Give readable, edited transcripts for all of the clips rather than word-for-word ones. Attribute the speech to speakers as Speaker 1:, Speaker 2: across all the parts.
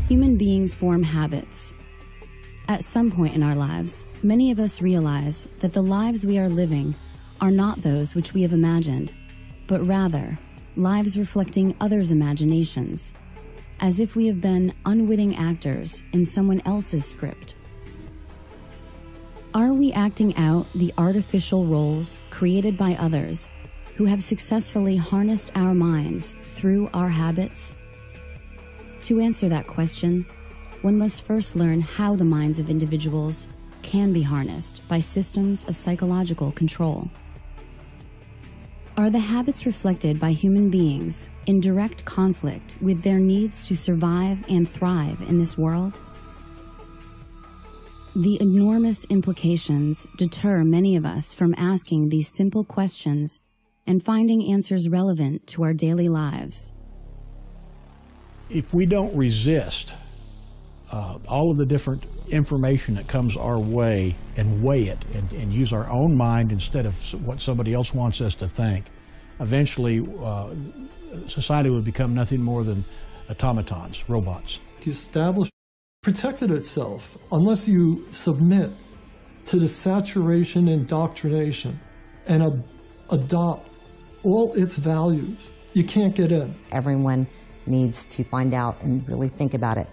Speaker 1: Human beings form habits. At some point in our lives, many of us realize that the lives we are living are not those which we have imagined, but rather lives reflecting others' imaginations, as if we have been unwitting actors in someone else's script. Are we acting out the artificial roles created by others who have successfully harnessed our minds through our habits? To answer that question, one must first learn how the minds of individuals can be harnessed by systems of psychological control. Are the habits reflected by human beings in direct conflict with their needs to survive and thrive in this world? The enormous implications deter many of us from asking these simple questions and finding answers relevant to our daily lives.
Speaker 2: If we don't resist all of the different information that comes our way and weigh it and use our own mind instead of what somebody else wants us to think, eventually society would become nothing more than automatons, robots.
Speaker 3: The establishment protected itself unless you submit to the saturation indoctrination and adopt all its values. You can't get in.
Speaker 4: Everyone needs to find out and really think about it.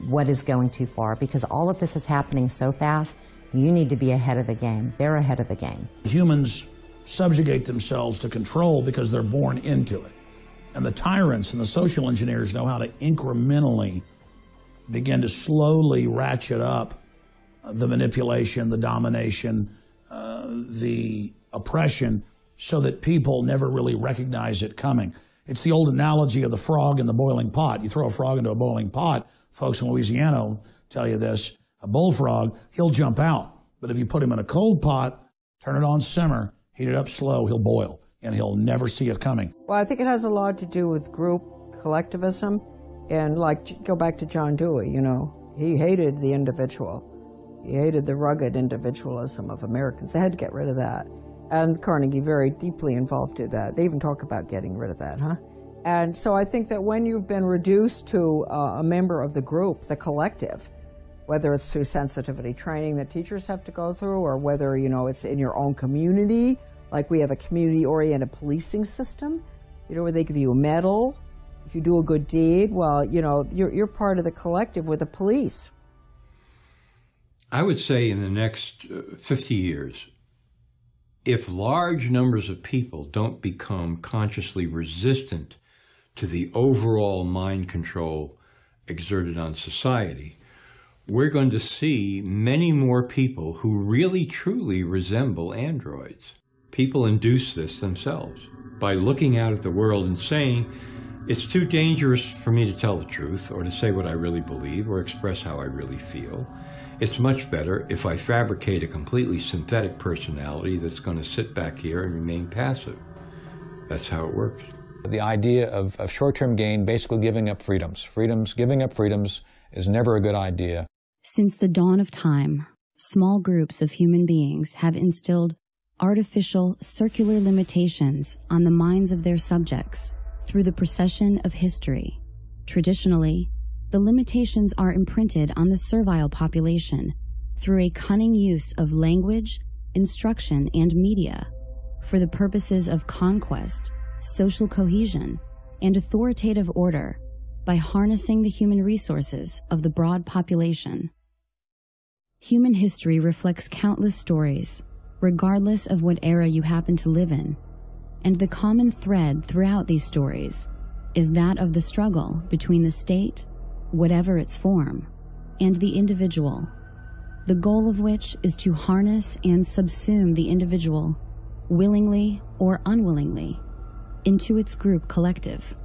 Speaker 4: What is going too far? Because all of this is happening so fast, you need to be ahead of the game. They're ahead of the game.
Speaker 5: Humans subjugate themselves to control because they're born into it. And the tyrants and the social engineers know how to incrementally begin to slowly ratchet up the manipulation, the domination, the oppression, so that people never really recognize it coming. It's the old analogy of the frog in the boiling pot. You throw a frog into a boiling pot, folks in Louisiana will tell you this, a bullfrog, he'll jump out. But if you put him in a cold pot, turn it on simmer, heat it up slow, he'll boil, and he'll never see it coming.
Speaker 6: Well, I think it has a lot to do with group collectivism. And like, go back to John Dewey, you know, he hated the individual. He hated the rugged individualism of Americans. They had to get rid of that. And Carnegie very deeply involved in that. They even talk about getting rid of that, huh? And so I think that when you've been reduced to a member of the group, the collective, whether it's through sensitivity training that teachers have to go through, or whether, you know, it's in your own community, like we have a community-oriented policing system, you know, where they give you a medal. If you do a good deed, well, you know, you're part of the collective with the police.
Speaker 7: I would say in the next 50 years, if large numbers of people don't become consciously resistant to the overall mind control exerted on society, we're going to see many more people who really truly resemble androids. People induce this themselves by looking out at the world and saying, it's too dangerous for me to tell the truth or to say what I really believe or express how I really feel. It's much better if I fabricate a completely synthetic personality that's going to sit back here and remain passive. That's how it works.
Speaker 8: The idea of short-term gain, basically giving up freedoms. Giving up freedoms is never a good idea.
Speaker 1: Since the dawn of time, small groups of human beings have instilled artificial circular limitations on the minds of their subjects through the procession of history. Traditionally, the limitations are imprinted on the servile population through a cunning use of language, instruction, and media for the purposes of conquest, social cohesion, and authoritative order by harnessing the human resources of the broad population. Human history reflects countless stories, regardless of what era you happen to live in, and the common thread throughout these stories is that of the struggle between the state, whatever its form, and the individual, the goal of which is to harness and subsume the individual, willingly or unwillingly, into its group collective.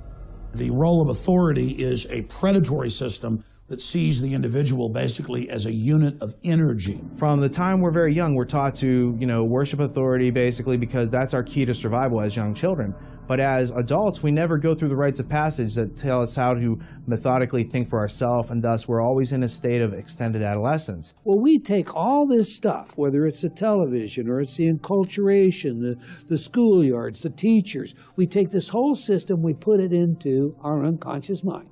Speaker 5: The role of authority is a predatory system that sees the individual basically as a unit of energy.
Speaker 9: From the time we're very young, we're taught to, worship authority basically because that's our key to survival as young children. But as adults, we never go through the rites of passage that tell us how to methodically think for ourselves, and thus we're always in a state of extended adolescence.
Speaker 10: Well, we take all this stuff, whether it's the television or it's the enculturation, the schoolyards, the teachers, we take this whole system, we put it into our unconscious mind.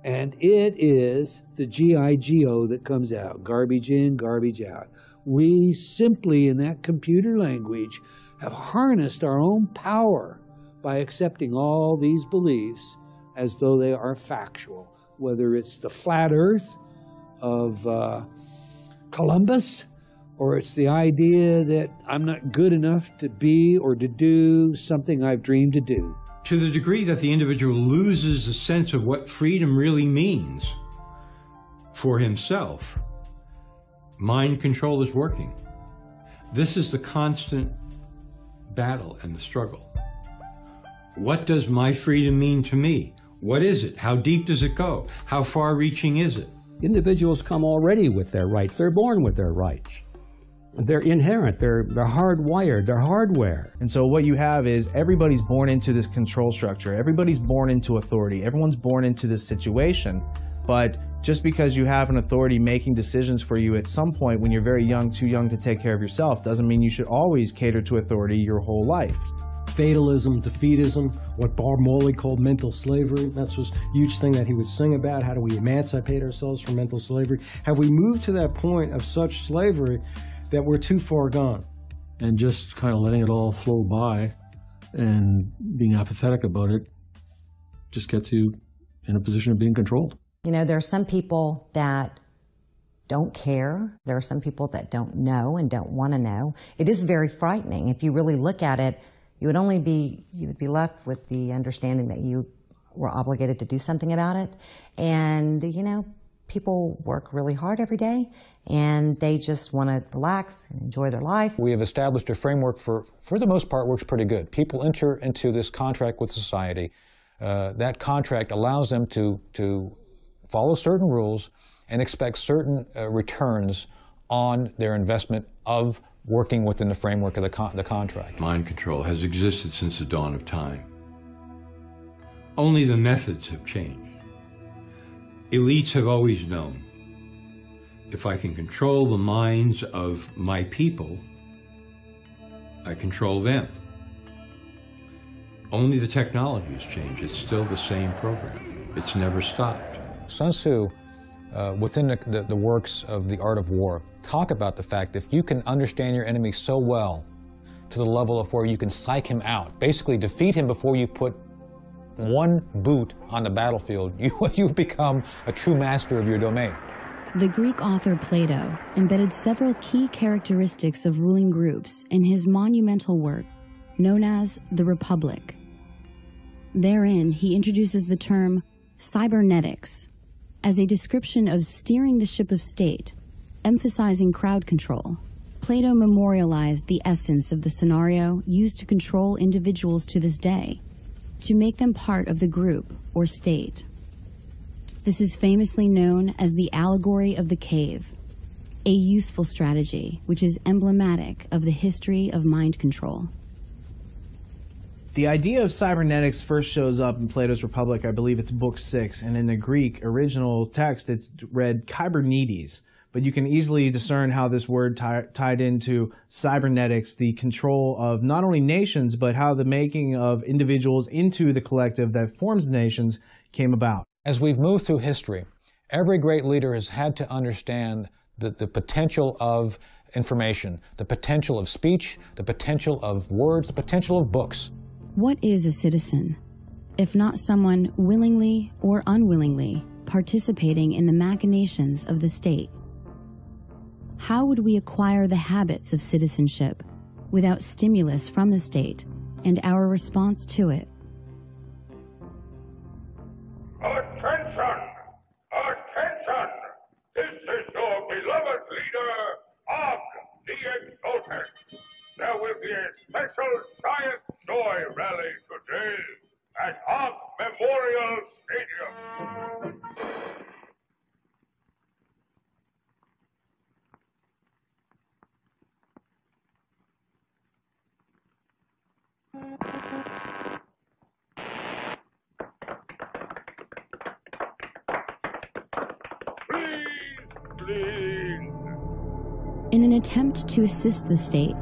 Speaker 10: And it is the GIGO that comes out, garbage in, garbage out. We simply, in that computer language, have harnessed our own power by accepting all these beliefs as though they are factual, whether it's the flat earth of Columbus, or it's the idea that I'm not good enough to be or to do something I've dreamed to do.
Speaker 7: To the degree that the individual loses the sense of what freedom really means for himself, mind control is working. This is the constant battle and the struggle. What does my freedom mean to me? What is it? How deep does it go? How far-reaching is it?
Speaker 11: Individuals come already with their rights. They're born with their rights. They're inherent, they're hardwired, they're hardware.
Speaker 9: And so what you have is everybody's born into this control structure. Everybody's born into authority. Everyone's born into this situation. But just because you have an authority making decisions for you at some point when you're very young, too young to take care of yourself, doesn't mean you should always cater to authority your whole life.
Speaker 12: Fatalism, defeatism, what Bob Morley called mental slavery. That's a huge thing that he would sing about. How do we emancipate ourselves from mental slavery? Have we moved to that point of such slavery that we're too far gone?
Speaker 13: And just kind of letting it all flow by and being apathetic about it just gets you in a position of being controlled.
Speaker 4: You know, there are some people that don't care. There are some people that don't know and don't want to know. It is very frightening. If you really look at it, you would be left with the understanding that you were obligated to do something about it. And, you know, people work really hard every day and they just want to relax and enjoy their life.
Speaker 8: We have established a framework for the most part, works pretty good. People enter into this contract with society. That contract allows them to follow certain rules and expect certain returns on their investment of working within the framework of the contract.
Speaker 7: Mind control has existed since the dawn of time. Only the methods have changed. Elites have always known, if I can control the minds of my people, I control them. Only the technology has changed. It's still the same program. It's never stopped.
Speaker 8: Sun Tzu, within the works of The Art of War, talk about the fact if you can understand your enemy so well to the level of where you can psych him out, basically defeat him before you put one boot on the battlefield, you've become a true master of your domain.
Speaker 1: The Greek author Plato embedded several key characteristics of ruling groups in his monumental work known as The Republic. Therein, he introduces the term cybernetics as a description of steering the ship of state, emphasizing crowd control. Plato memorialized the essence of the scenario used to control individuals to this day, to make them part of the group or state. This is famously known as the allegory of the cave, a useful strategy which is emblematic of the history of mind control.
Speaker 9: The idea of cybernetics first shows up in Plato's Republic. I believe it's book 6, and in the Greek original text it's read kybernetes. But you can easily discern how this word tied into cybernetics, the control of not only nations, but how the making of individuals into the collective that forms nations came about.
Speaker 8: As we've moved through history, every great leader has had to understand the potential of information, the potential of speech, the potential of words, the potential of books.
Speaker 1: What is a citizen, if not someone willingly or unwillingly participating in the machinations of the state? How would we acquire the habits of citizenship without stimulus from the state and our response to it?
Speaker 14: Attention! Attention! This is your beloved leader, Og the Exalted. There will be a special Science Joy rally today at Og Memorial Stadium.
Speaker 1: In an attempt to assist the state,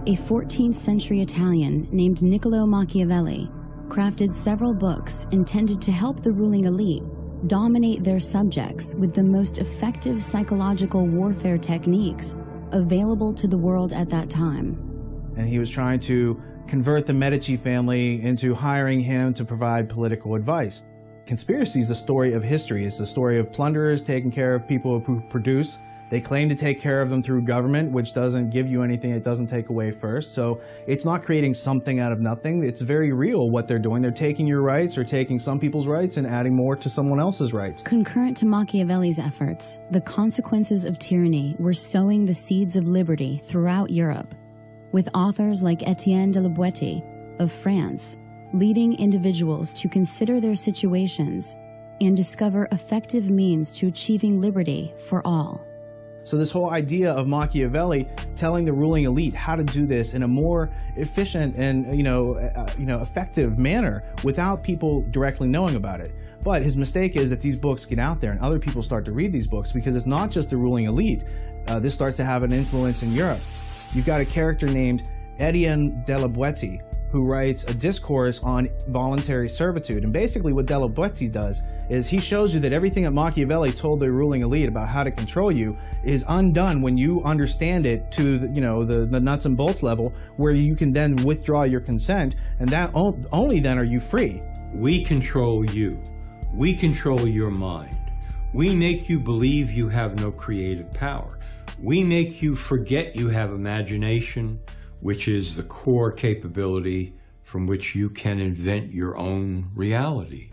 Speaker 1: a 14th century Italian named Niccolo Machiavelli crafted several books intended to help the ruling elite dominate their subjects with the most effective psychological warfare techniques available to the world at that time.
Speaker 9: And he was trying to convert the Medici family into hiring him to provide political advice. Conspiracy is the story of history. It's the story of plunderers taking care of people who produce. They claim to take care of them through government, which doesn't give you anything it doesn't take away first. So it's not creating something out of nothing. It's very real what they're doing. They're taking your rights or taking some people's rights and adding more to someone else's rights.
Speaker 1: Concurrent to Machiavelli's efforts, the consequences of tyranny were sowing the seeds of liberty throughout Europe, with authors like Etienne de la Boétie of France leading individuals to consider their situations and discover effective means to achieving liberty for all.
Speaker 9: So this whole idea of Machiavelli telling the ruling elite how to do this in a more efficient and effective manner without people directly knowing about it. But his mistake is that these books get out there and other people start to read these books because it's not just the ruling elite. This starts to have an influence in Europe. You've got a character named Etienne de la Boétie who writes a discourse on voluntary servitude. And basically what de la Boétie does is he shows you that everything that Machiavelli told the ruling elite about how to control you is undone when you understand it to the nuts and bolts level, where you can then withdraw your consent, and that only then are you free.
Speaker 7: We control you. We control your mind. We make you believe you have no creative power. We make you forget you have imagination, which is the core capability from which you can invent your own reality.